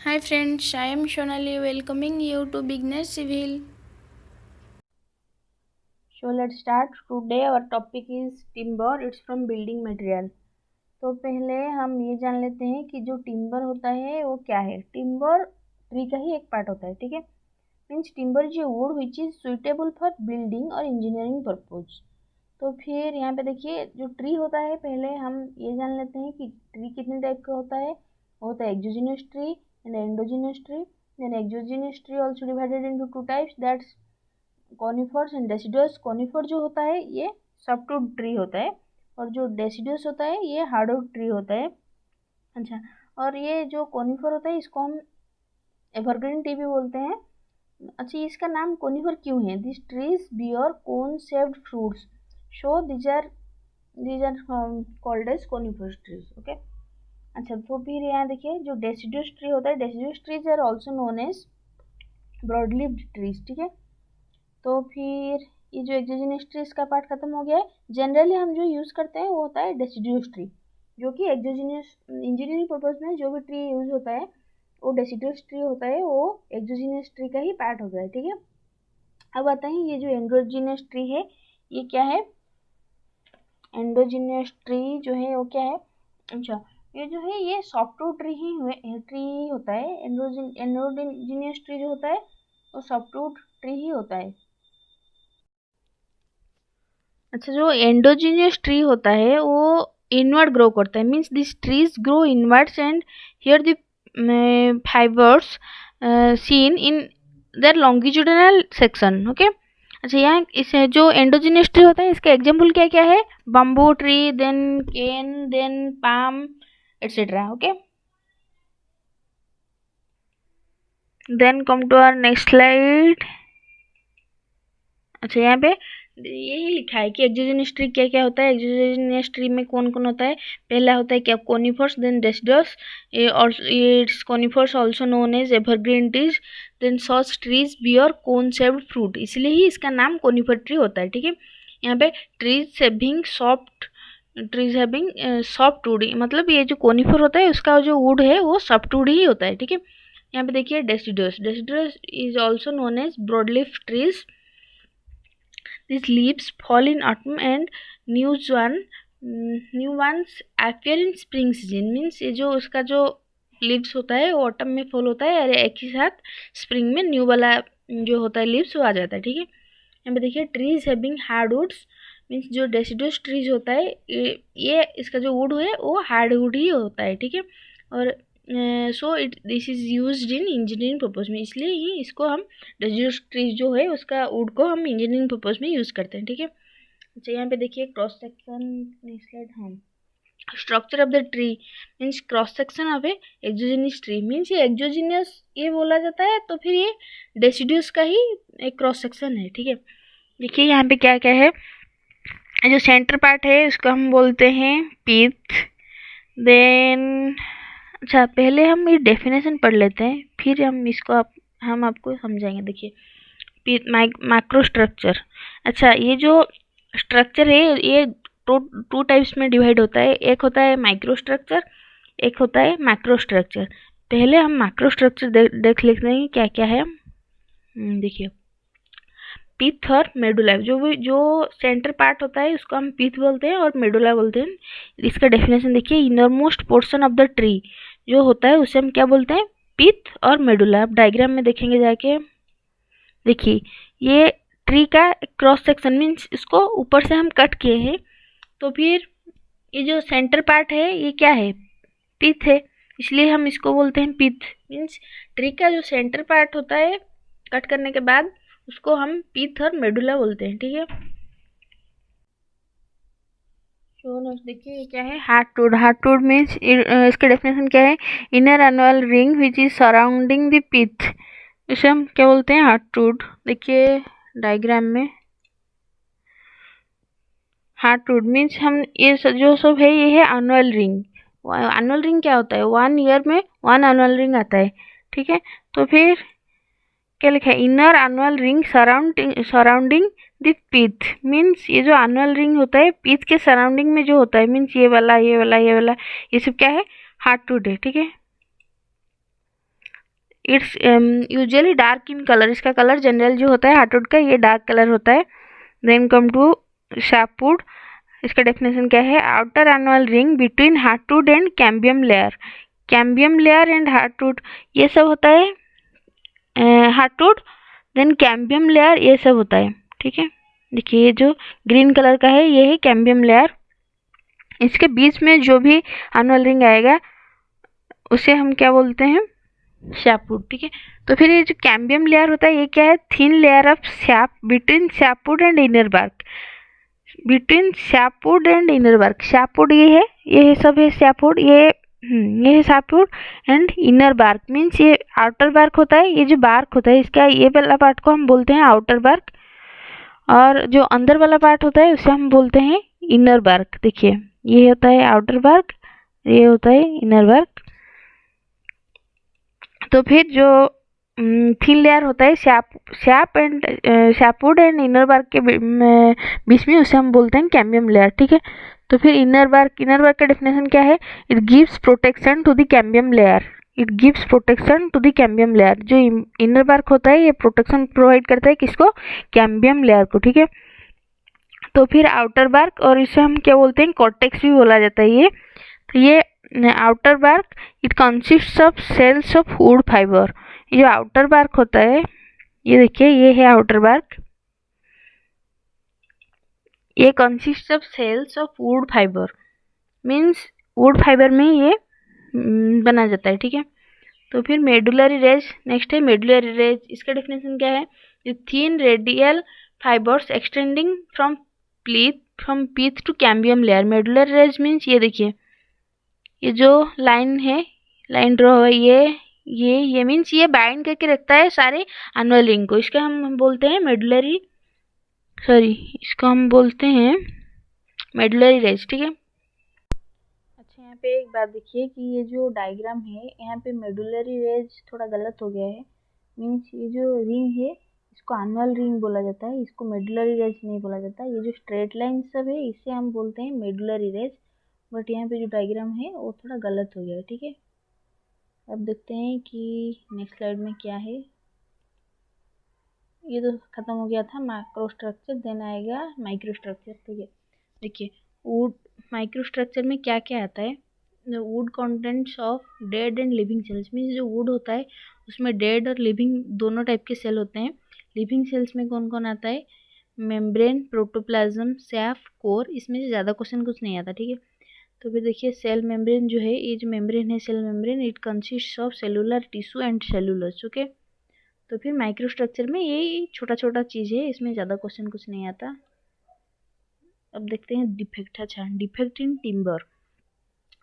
Hi friends, I am Shonali welcoming you to Beginner Civil. So let's start. Today our topic is timber. It's from building material. तो पहले हम ये जान लेते हैं कि जो टिम्बर होता है वो क्या है। टिम्बर ट्री का ही एक पार्ट होता है, ठीक है। Means timber is a would which is suitable for building और इंजीनियरिंग पर्पज। तो फिर यहाँ पे देखिए जो ट्री होता है, पहले हम ये जान लेते हैं कि ट्री कितने टाइप का होता है। वो होता है exogenous tree and endogenous tree. Then exogenous tree also divided into two types, that's conifers and deciduous. Conifer जो होता है ये सॉफ्टवुड ट्री होता है, और जो डेसिडुअस होता है ये हार्डवुड ट्री होता है। अच्छा, और ये जो कॉनिफर होता है इसको हम एवरग्रीन ट्री भी बोलते हैं। अच्छा, इसका नाम कॉनिफर क्यों है? This trees bear cone shaped fruits, so these are called as conifer trees. Okay. अच्छा, तो फिर यहाँ देखिए जो डेसिडुअस ट्री होता है, deciduous trees are also known as broad leaved trees, ठीक है। तो फिर ये जो एक्सोजिनस ट्री इसका पार्ट खत्म हो गया है। जनरली हम जो यूज़ करते हैं वो होता है डेसिडुअस ट्री, जो कि एक्सोजिनस इंजीनियरिंग पर्पज में जो भी ट्री यूज होता है वो डेसिडुअस ट्री होता है, वो एक्सोजिनस ट्री का ही पार्ट होता है, ठीक है। अब आता है ये जो एंडोजिनस ट्री है, ये क्या है? एंडोजिनस ट्री जो है वो क्या है? अच्छा, ये जो है ये सॉफ्टवुड ट्री होता है। एंडोजिनस ट्री जो होता है वो सॉफ्टवुड ट्री ही होता है। अच्छा, जो एंडोजीनियस ट्री होता है वो इनवर्ड ग्रो करता है। Means this trees grow inwards and here the fibres seen in their longitudinal section. Okay. अच्छा, यहाँ इस जो एंडोजीनियस ट्री होता है इसका एग्जाम्पल क्या क्या है? Bamboo tree, then cane, then palm, etcetera. Okay. Then come to our next slide. अच्छा, यहाँ पे यही लिखा है कि एक्सोजिनस ट्री क्या क्या होता है। एक्सोजिनस ट्री में कौन कौन होता है? पहला होता है क्या? कोनिफर्स, देन डेसिडस, और it's conifers also known as evergreen trees. Then such trees bear cone shaped fruit, इसलिए ही इसका नाम कोनिफर ट्री होता है, ठीक है। यहाँ पे ट्रीज हैविंग सॉफ्ट वुड, मतलब ये जो कोनिफर होता है उसका जो वुड है वो सॉफ्ट वुड ही होता है, ठीक है। यहाँ पे देखिए deciduous, deciduous is also known as broadleaf trees. These leaves fall in autumn and new one new ones appear in spring season। Means ये जो उसका जो लीव्स होता है वो ऑटम में फॉल होता है और एक ही साथ स्प्रिंग में न्यू वाला जो होता है लीव्स वो आ जाता है, ठीक है। यहाँ पे देखिए ट्रीज हैविंग हार्डवुड्स, मीन्स जो डेसिडुअस ट्रीज होता है ये इसका जो वुड है वो हार्डवुड ही होता है, ठीक है। और so it this is used in engineering purpose में, इसलिए ही इसको हम डेसिडुअस ट्री जो है उसका वुड को हम इंजीनियरिंग पर्पज में यूज़ करते हैं, ठीक है। अच्छा, यहाँ पे देखिए क्रॉस सेक्शन, नेक्स्ट स्लाइड। हाँ, structure of the tree means cross section of A exogenous tree. Means ये एक्सोजिनस ये बोला जाता है, तो फिर ये डेसिडुअस का ही एक क्रॉस सेक्शन है, ठीक है। देखिए यहाँ पे क्या क्या है। जो सेंटर पार्ट है उसको हम बोलते हैं पीथ। देन अच्छा, पहले हम ये डेफिनेशन पढ़ लेते हैं, फिर हम आपको समझाएंगे। देखिए मैक्रो स्ट्रक्चर। अच्छा, ये जो स्ट्रक्चर है ये टू टू टाइप्स में डिवाइड होता है। एक होता है माइक्रो स्ट्रक्चर, एक होता है मैक्रो स्ट्रक्चर। पहले हम मैक्रो स्ट्रक्चर देख लेते हैं क्या क्या है। देखिए पीथ और मेडुला, जो सेंटर पार्ट होता है उसको हम पीथ बोलते हैं और मेडुला बोलते हैं। इसका डेफिनेशन देखिए, inner most portion of the tree जो होता है उसे हम क्या बोलते हैं? पीथ और मेडुला। आप डायग्राम में देखेंगे जाके। देखिए ये ट्री का क्रॉस सेक्शन, मीन्स इसको ऊपर से हम कट किए हैं, तो फिर ये जो सेंटर पार्ट है ये क्या है? पीथ है, इसलिए हम इसको बोलते हैं पीथ। मीन्स ट्री का जो सेंटर पार्ट होता है कट करने के बाद उसको हम पीथ और मेडुला बोलते हैं, ठीक है। तो नेक्स्ट देखिए क्या है, हार्टवुड। हार्टवुड मीन्स इसका डेफिनेशन क्या है? Inner annual ring which is surrounding the pith, इसे हम क्या बोलते हैं? हार्टवुड। देखिए डायग्राम में हार्टवुड मीन्स हम जो सब है ये है एनुअल रिंग। एनुअल रिंग क्या होता है? 1 ईयर में 1 एनुअल रिंग आता है, ठीक है। तो फिर क्या लिखा है? Inner annual ring surrounding the pith. Means ये जो एनुअल रिंग होता है पीथ के सराउंडिंग में जो होता है, मीन्स ये वाला ये वाला ये वाला, ये सब क्या है? हार्टवुड है, ठीक है। It's usually dark in colour, इसका कलर जनरल जो होता है हार्टवुड का ये डार्क कलर होता है। देन कम टू सैपवुड, इसका डेफिनेशन क्या है, outer annual ring between heartwood and cambium layer, cambium layer and heartwood ये सब होता है हार्टवुड, देन कैम्बियम लेयर ये सब होता है, ठीक है। देखिए ये जो ग्रीन कलर का है ये है कैम्बियम लेयर, इसके बीच में जो भी एनुअल रिंग आएगा उसे हम क्या बोलते हैं, सैपवुड, ठीक है। तो फिर ये जो कैम्बियम लेयर होता है ये क्या है, thin layer of sap between sapwood and inner bark, between sapwood and inner bark, sapwood ये है सब है सैपवुड, ये है sapwood and inner bark means ये आउटर बार्क होता है, ये जो बार्क होता है इसका ये वाला पार्ट को हम बोलते हैं आउटर बार्क, और जो अंदर वाला पार्ट होता है उसे हम बोलते हैं इनर बार्क। देखिए ये होता है आउटर बार्क, ये होता है इनर बार्क। तो फिर जो थिन लेयर होता है सैपवुड एंड इनर बार्क के बीच में उसे हम बोलते हैं कैम्बियम लेयर, ठीक है। तो फिर इनर बार्क का डेफिनेशन क्या है, it gives protection to the cambium layer, it gives protection to the cambium layer, जो इनर बार्क होता है ये प्रोटेक्शन प्रोवाइड करता है किसको, कैम्बियम लेयर को, ठीक है। तो फिर आउटर बार्क, और इसे हम क्या बोलते हैं, कॉर्टेक्स भी बोला जाता है ये। तो ये outer bark it consists of cells of wood fibre, ये जो आउटर बार्क होता है ये देखिए ये है आउटर बार्क, ये consist of cells of wood fibre means wood fibre में ये बना जाता है, ठीक है। तो फिर मेडुलरी रेज, नेक्स्ट है मेडुलरी रेज, इसका डेफिनेशन क्या है, thin radial fibres extending from pith to cambium layer, medullary rays means ये देखिए ये जो लाइन है, लाइन ड्रॉ है ये मीन्स ये बाइंड करके रखता है सारे एनुअल रिंग को, इसका हम बोलते हैं इसको हम बोलते हैं मेडुलरी रेज, ठीक है। अच्छा यहाँ पे एक बात देखिए कि ये जो डायग्राम है यहाँ पे मेडुलरी रेज थोड़ा गलत हो गया है, मीन्स ये जो रिंग है इसको एनुअल रिंग बोला जाता है, इसको मेडुलरी रेज नहीं बोला जाता। ये जो स्ट्रेट लाइन सब है इसे हम बोलते हैं मेडुलरी रेज, बट यहाँ पे जो डायग्राम है वो थोड़ा गलत हो गया है, ठीक है। अब देखते हैं कि नेक्स्ट स्लाइड में क्या है, ये तो खत्म हो गया था मैक्रो स्ट्रक्चर, देन आएगा माइक्रो स्ट्रक्चर, ठीक है। देखिए वुड माइक्रो स्ट्रक्चर में क्या क्या आता है, would contents of dead and living cells means जो वुड होता है उसमें डेड और लिविंग दोनों टाइप के सेल होते हैं। लिविंग सेल्स में कौन कौन आता है, मेम्ब्रेन, प्रोटोप्लाज्म, सैफ, कोर, इसमें से ज़्यादा क्वेश्चन कुछ नहीं आता, ठीक है। तो फिर देखिए सेल मेम्ब्रेन जो है, ये जो मेम्ब्रेन है cell membrane, it consist of cellular tissue and cellulose, okay. तो फिर माइक्रो स्ट्रक्चर में ये छोटा छोटा चीज़ है, इसमें ज़्यादा क्वेश्चन कुछ नहीं आता। अब देखते हैं डिफेक्ट, अच्छा डिफेक्ट इन टिम्बर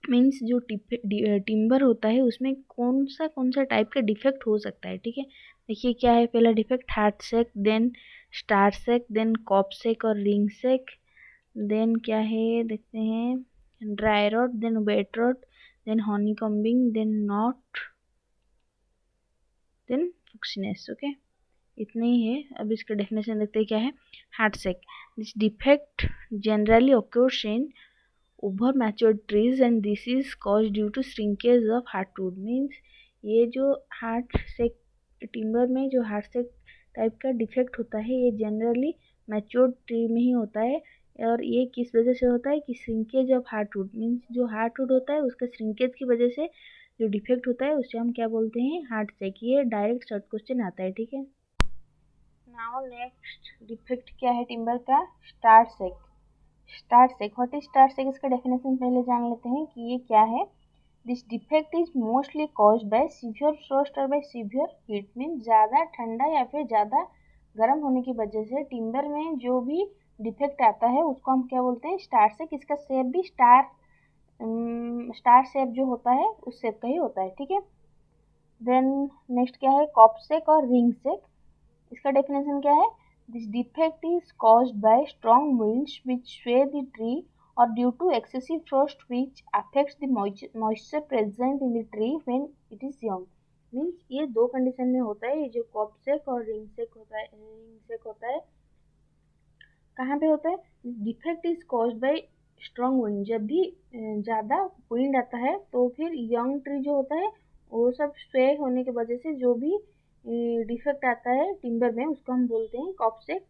मीन्स जो टिम्बर होता है उसमें कौन सा टाइप का डिफेक्ट हो सकता है, ठीक है। देखिए क्या है, पहला defect heart shake, then star shake, then cup shake और रिंग सेक, देन क्या है देखते हैं dry rot, then wet rot, then honeycombing, then knot, then foxiness, okay. इतने ही है। अब इसका डेफिनेशन देखते हैं क्या है, heart shake, this defect generally occurs in over matured trees and this is caused due to shrinkage of hardwood means ये जो हार्ट सेक टिम्बर में जो हार्ट सेक टाइप का डिफेक्ट होता है ये जनरली मैच्योर्ड ट्री में ही होता है, और ये किस वजह से होता है कि श्रिंकेज ऑफ हार्टवुड मीन्स जो हार्टवुड होता है उसका श्रिंकेज की वजह से जो डिफेक्ट होता है उसे हम क्या बोलते हैं, हार्ट सेक। ये डायरेक्ट शॉर्ट क्वेश्चन आता है, ठीक है। नाउ नेक्स्ट डिफेक्ट क्या है टिम्बर का, star shake. Star shake, what is star shake, इसका डेफिनेशन पहले जान लेते हैं कि ये क्या है। This defect is mostly caused by severe frost और बाय सीवियर हीट मीन्स ज़्यादा ठंडा या फिर ज़्यादा गर्म होने की वजह से टिम्बर में जो भी डिफेक्ट आता है उसको हम क्या बोलते हैं, स्टार सेक। इसका शेप भी स्टार शेप जो होता है उस शेप का ही होता है, ठीक है। देन नेक्स्ट क्या है, कॉप सेक और रिंग सेक। इसका डेफिनेशन क्या है, this defect is caused by strong winds which sway the tree और due to excessive frost which affects the moisture present in the tree when it is young means ये दो condition में होता है, ये जो कॉप सेक और ring सेक होता है कहाँ पे होता है, defect is caused by strong wind, जब भी ज़्यादा विंड आता है तो फिर यंग ट्री जो होता है वो सब स्वे होने की वजह से जो भी डिफेक्ट आता है टिम्बर में उसको हम बोलते हैं कॉप सेक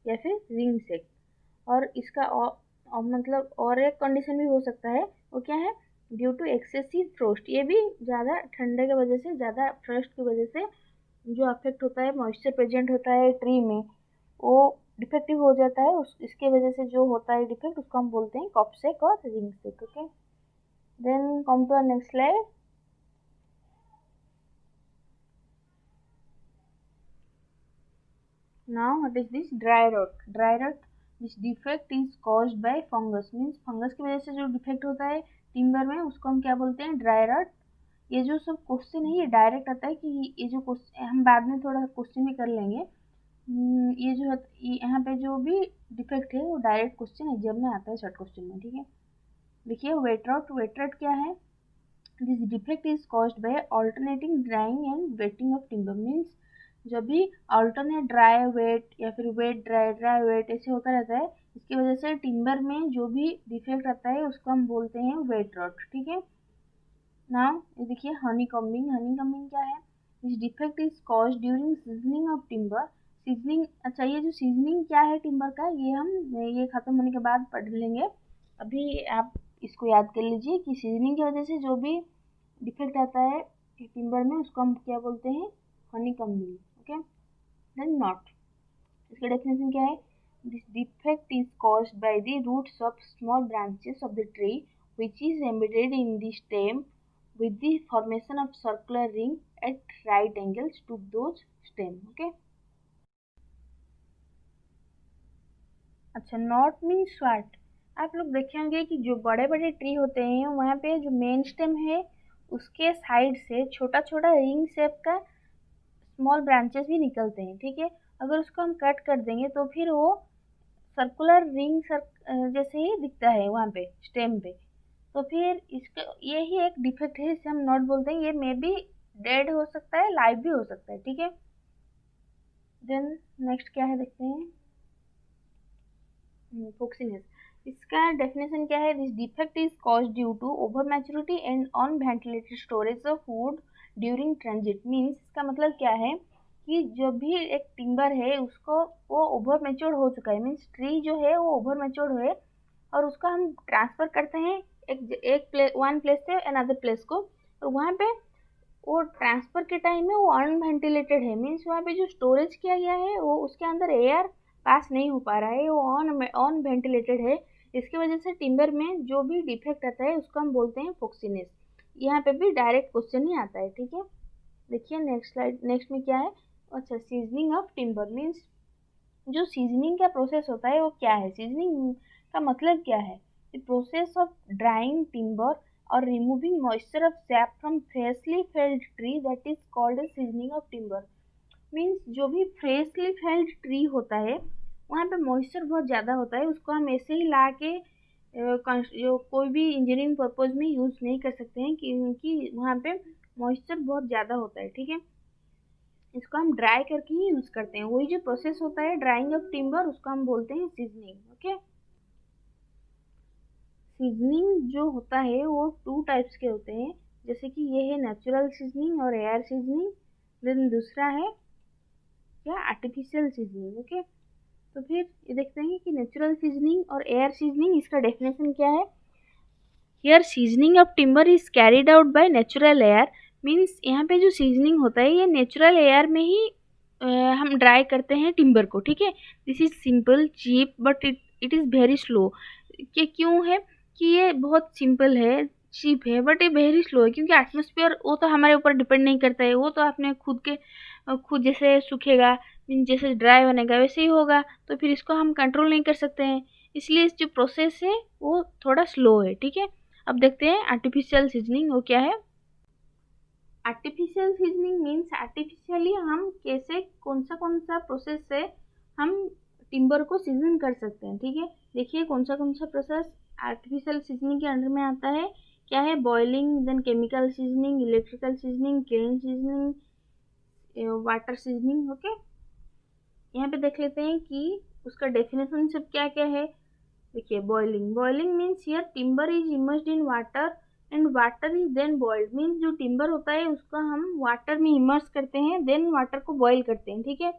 या फिर रिंग सेक। और इसका मतलब और एक कंडीशन भी हो सकता है, वो क्या है, ड्यू टू एक्सेसिव फ्रोस्ट। ये भी ज़्यादा ठंडे की वजह से, ज़्यादा फ्रोस्ट की वजह से जो अफेक्ट होता है, मॉइस्चर प्रेजेंट होता है ट्री में, वो डिफेक्टिव हो जाता है। इसके वजह से जो होता है डिफेक्ट उसको हम बोलते हैं कॉप सेक और ring shake. Okay, then come to next slide. Now what is this dry rot? Dry rot, this defect is caused by fungus, means fungus की वजह से जो डिफेक्ट होता है टिम्बर में उसको हम क्या बोलते हैं, ड्राई रॉट। ये जो सब क्वेश्चन है ये डायरेक्ट आता है कि ये जो क्वेश्चन हम बाद में थोड़ा क्वेश्चन भी कर लेंगे। ये जो यहाँ पे जो भी डिफेक्ट है वो डायरेक्ट क्वेश्चन एग्जाम में आता है शॉर्ट क्वेश्चन में, ठीक है। देखिए वेट रॉट, वेट रॉट क्या है, this defect is caused bye alternating drawing and waiting of timber, means जब भी अल्टरनेट ड्राई वेट या फिर वेट ड्राई ड्राई वेट ऐसे होता रहता है, इसकी वजह से टिम्बर में जो भी डिफेक्ट आता है उसको हम बोलते हैं वेट रॉट, ठीक है। नाउ ये देखिए हनी कम्बिंग, हनी कम्बिंग क्या है, this defect is caused during seasoning of timber. Seasoning, अच्छा ये जो सीजनिंग क्या है टिम्बर का, ये हम ये खत्म होने के बाद पढ़ लेंगे। अभी आप इसको याद कर लीजिए कि सीजनिंग की वजह से जो भी डिफेक्ट आता है टिम्बर में उसको हम क्या बोलते हैं, honeycombing. Okay, then knot, इसका डेफिनेशन क्या है, this defect is caused by the roots of small branches of the tree which is embedded in the stem with the formation of circular ring at right angles to those stem। okay, अच्छा not means what, आप लोग देखे होंगे कि जो बड़े बड़े tree होते हैं वहाँ पे जो मेन स्टेम है उसके साइड से छोटा छोटा रिंग शेप का स्मॉल ब्रांचेस भी निकलते हैं, ठीक है। अगर उसको हम कट कर देंगे तो फिर वो सर्कुलर रिंग जैसे ही दिखता है वहाँ पे स्टेम पे, तो फिर इसका यही एक डिफेक्ट है, इसे हम नॉट बोलते हैं। ये मे बी डेड हो सकता है, लाइव भी हो सकता है, ठीक है। देन नेक्स्ट क्या है देखते हैं, फोक्सीनेस, इसका डेफिनेशन क्या है, this defect is caused due to over maturity and unventilated storage of wood during transit. Means इसका मतलब क्या है कि जो भी एक टिम्बर है उसको वो ओवर मैच्योर हो चुका है, मीन्स ट्री जो है वो ओवर मैच्योर है और उसका हम ट्रांसफर करते हैं वन प्लेस से अनदर प्लेस को, और वहाँ पे वो ट्रांसफर के टाइम में वो अनवेंटिलेटेड है, मीन्स वहाँ पे जो स्टोरेज किया गया है वो उसके अंदर एयर पास नहीं हो पा रहा है, वो अनवेंटिलेटेड है। इसकी वजह से टिम्बर में जो भी डिफेक्ट आता है उसको हम बोलते हैं फोक्सीनेस। यहाँ पे भी डायरेक्ट क्वेश्चन ही आता है, ठीक है। देखिए नेक्स्ट स्लाइड, नेक्स्ट में क्या है, अच्छा सीजनिंग ऑफ टिम्बर, मीन्स जो सीजनिंग का प्रोसेस होता है वो क्या है, सीजनिंग का मतलब क्या है, the process of drying timber और removing moisture of sap from freshly felled tree that is called a seasoning of timber. Means जो भी फ्रेशली फेल्ड ट्री होता है वहाँ पे मॉइस्चर बहुत ज़्यादा होता है, उसको हम ऐसे ही ला के जो कोई भी इंजीनियरिंग पर्पज में यूज़ नहीं कर सकते हैं क्योंकि वहाँ पे मॉइस्चर बहुत ज़्यादा होता है, ठीक है। इसको हम ड्राई करके ही यूज़ करते हैं, वही जो प्रोसेस होता है ड्राइंग ऑफ टिम्बर उसको हम बोलते हैं सीजनिंग। ओके, सीजनिंग जो होता है वो टू टाइप्स के होते हैं, जैसे कि ये है नेचुरल सीजनिंग और एयर सीजनिंग, देन दूसरा है क्या, आर्टिफिशियल सीजनिंग। ओके, तो फिर ये देखते हैं कि नेचुरल सीजनिंग और एयर सीजनिंग, इसका डेफिनेशन क्या है, here seasoning of timber is carried out by natural air. Means यहाँ पे जो सीजनिंग होता है ये नेचुरल एयर में ही हम ड्राई करते हैं टिम्बर को, ठीक है। This is simple cheap but it is very slow. कि क्यों है कि ये बहुत सिंपल है, चीप है, बट ये वेरी स्लो है क्योंकि एटमोसफियर वो तो हमारे ऊपर डिपेंड नहीं करता है, वो तो अपने खुद जैसे सूखेगा, जैसे ड्राई बनेगा वैसे ही होगा, तो फिर इसको हम कंट्रोल नहीं कर सकते हैं, इसलिए इस जो प्रोसेस है वो थोड़ा स्लो है, ठीक है। अब देखते हैं आर्टिफिशियल सीजनिंग वो क्या है। आर्टिफिशियल सीजनिंग मीन्स आर्टिफिशियली हम कैसे कौन सा प्रोसेस से हम टिम्बर को सीजन कर सकते हैं, ठीक है। देखिए कौन सा प्रोसेस आर्टिफिशियल सीजनिंग के अंडर में आता है, क्या है, boiling, then chemical seasoning, electrical seasoning, kiln seasoning, water seasoning. Okay, यहाँ पे देख लेते हैं कि उसका डेफिनेशन सब क्या क्या है। देखिए boiling, boiling means here timber is immersed in water and water is then boiled, means जो टिम्बर होता है उसका हम वाटर में इमर्स करते हैं, देन वाटर को बॉईल करते हैं, ठीक है।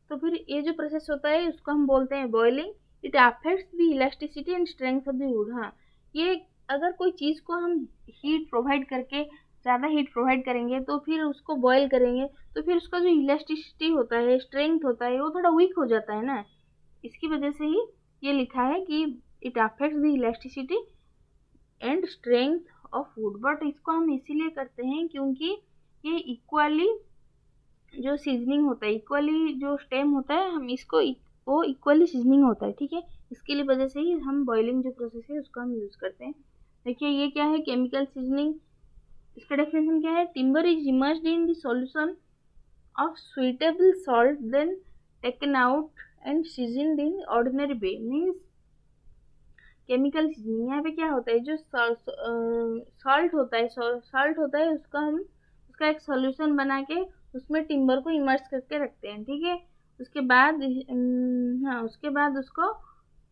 तो फिर ये जो प्रोसेस होता है उसको हम बोलते हैं boiling. It affects the elasticity and strength of the wood. हाँ, ये अगर कोई चीज़ को हम हीट प्रोवाइड करके ज़्यादा हीट प्रोवाइड करेंगे तो फिर उसको बॉईल करेंगे तो फिर उसका जो इलास्टिसिटी होता है, स्ट्रेंथ होता है, वो थोड़ा वीक हो जाता है ना। इसकी वजह से ही ये लिखा है कि it affects the elasticity and strength of would. But इसको हम इसीलिए करते हैं क्योंकि ये इक्वली जो सीजनिंग होता है, इक्वली जो स्टेम होता है, हम इसको वो इक्वली सीजनिंग होता है, ठीक है। इसके लिए वजह से ही हम बॉइलिंग जो प्रोसेस है उसको हम यूज़ करते हैं। देखिए ये क्या है, केमिकल सीजनिंग। इसका डेफिनेशन क्या है, timber is immersed in the solution of suitable salt then taken out and seasoned in ordinary way. Means chemical seasoning, यहाँ पे क्या होता है, जो सॉल्ट होता है, उसका हम उसका एक सॉल्यूशन बना के उसमें टिम्बर को इमर्स करके रखते हैं, ठीक है। उसके बाद हाँ, उसके बाद उसको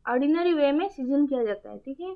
ऑर्डिनरी वे में सीजन किया जाता है, ठीक है।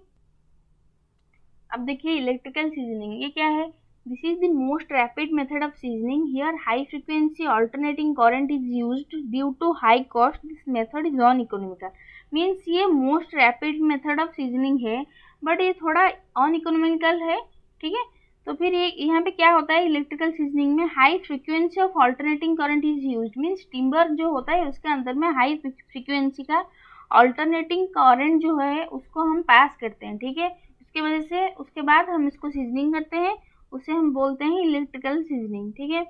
अब देखिए इलेक्ट्रिकल सीजनिंग, ये क्या है, this is the most rapid method of seasoning. Here high frequency alternating current is used due to high cost. This method is non economical. Means ये most rapid method of seasoning है, but ये थोड़ा अन economical है, ठीक है। तो फिर ये यहाँ पे क्या होता है, इलेक्ट्रिकल सीजनिंग में high frequency of alternating current is used. Means timber जो होता है उसके अंदर में हाई फ्रीक्वेंसी का ऑल्टरनेटिंग करंट जो है उसको हम पास करते हैं, ठीक है। उसकी वजह से उसके बाद हम इसको सीजनिंग करते हैं, उसे हम बोलते हैं इलेक्ट्रिकल सीजनिंग, ठीक है।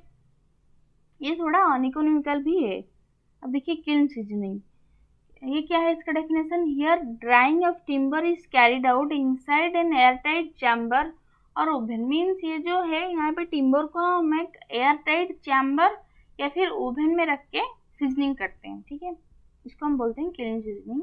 ये थोड़ा अनइकोनॉमिकल भी है। अब देखिए किल्न सीजनिंग, ये क्या है, इसका definition, here drying of timber is carried out inside N airtight chamber और ओवन। मीन्स ये जो है यहाँ पे टिम्बर को हम एक एयरटाइट चैम्बर या फिर ओवन में रख के सीजनिंग करते हैं, ठीक है। इसको हम बोलते हैं kiln seasoning.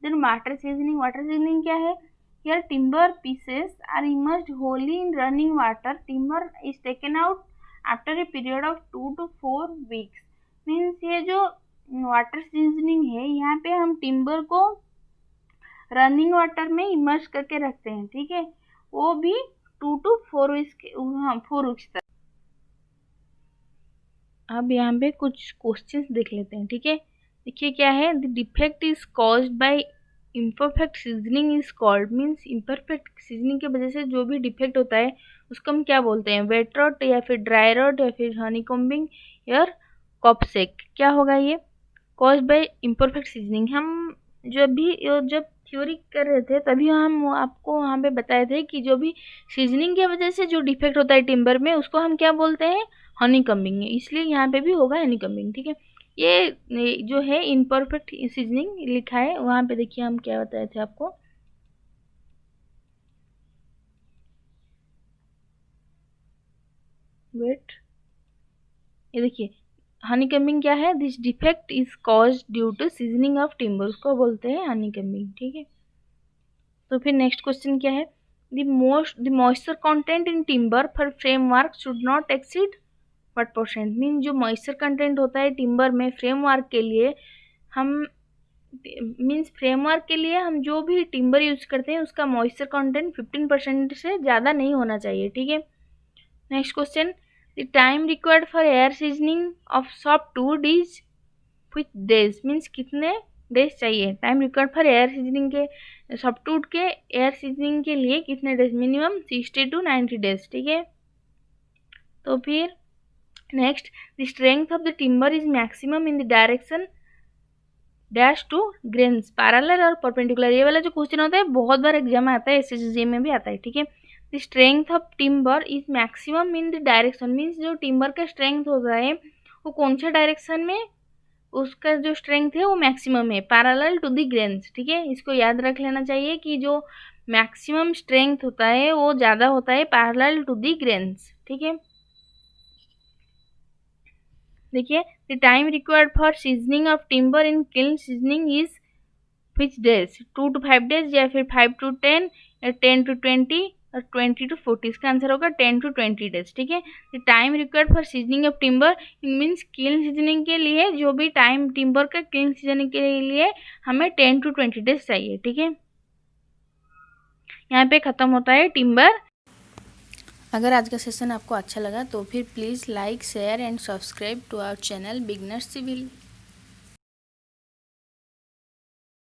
Then water seasoning, water seasoning क्या है, here timber pieces are immersed wholly in running water. Timber is taken out after a period of 2 to 4 weeks. Means ये जो वाटर सीजनिंग है, यहाँ पे हम टिम्बर को रनिंग वाटर में इमर्स करके रखते हैं, ठीक है। वो भी 2 to 4 वीक्स, हाँ 4 वीक्स तक। अब यहाँ पे कुछ क्वेश्चंस देख लेते हैं, ठीक है। देखिए क्या है, the defect is caused bye imperfect seasoning is called. Means imperfect seasoning की वजह से जो भी डिफेक्ट होता है उसको हम क्या बोलते हैं, वेट रॉट या फिर ड्राई रॉट या फिर हनीकॉम्बिंग या कॉपसेक। क्या होगा ये, कॉज्ड बाय इम्परफेक्ट सीजनिंग। हम जब थ्योरी कर रहे थे तभी हम आपको वहाँ पे बताए थे कि जो भी सीजनिंग की वजह से जो डिफेक्ट होता है टिम्बर में उसको हम क्या बोलते हैं, हनीकॉम्बिंग। इसलिए यहाँ पे भी होगा हनीकॉम्बिंग, ठीक है। ये जो है इम्परफेक्ट सीजनिंग लिखा है वहाँ पे, देखिए हम क्या बताए थे आपको, वेट, ये देखिए हनीकॉम्बिंग क्या है, this defect is caused due to seasoning of timber, उसको बोलते हैं हनीकॉम्बिंग, ठीक है। तो फिर नेक्स्ट क्वेश्चन क्या है, the moisture content in timber for framework should not exceed what percent. Mean जो मॉइस्चर कंटेंट होता है टिम्बर में फ्रेमवर्क के लिए, हम मीन्स फ्रेमवर्क के लिए हम जो भी टिम्बर यूज करते हैं उसका मॉइस्चर कंटेंट 15% से ज़्यादा नहीं होना चाहिए, ठीक है। Next question, the time required for air seasoning of softwood is which days. Means कितने डेज चाहिए, time required for air seasoning के, सॉफ्टवुड के एयर सीजनिंग के लिए कितने डेज, मिनिमम 60 to 90 डेज, ठीक है। तो फिर next, the strength of the timber is maximum in the direction dash to grains, parallel और परपेंडिकुलर। ये वाला जो क्वेश्चन होता है बहुत बार एग्जाम में आता है, एसएससी में भी आता है, ठीक है। The strength of timber is maximum in the direction. Means जो टिम्बर का स्ट्रेंथ होता है वो कौन सा डायरेक्शन में उसका जो स्ट्रेंथ है वो मैक्सिमम है, पैरेलल टू द ग्रेन्स, ठीक है। इसको याद रख लेना चाहिए कि जो मैक्सिमम स्ट्रेंथ होता है वो ज़्यादा होता है पैरेलल टू द ग्रेन्स, ठीक है। देखिए the time required for seasoning of timber in kiln seasoning is which days, 2 to 5 days या फिर 5 to 10 या 10 to 20 और 20 to 40। इसका आंसर होगा 10 to 20 डेज, ठीक है। The time required for seasoning of timber means kiln seasoning के लिए जो भी टाइम टिम्बर का किल्न सीजनिंग के लिए हमें 10 to 20 डेज चाहिए, ठीक है। यहाँ पे खत्म होता है टिम्बर अगर आज का सेशन आपको अच्छा लगा तो फिर please like share and subscribe to our channel Beginner civil.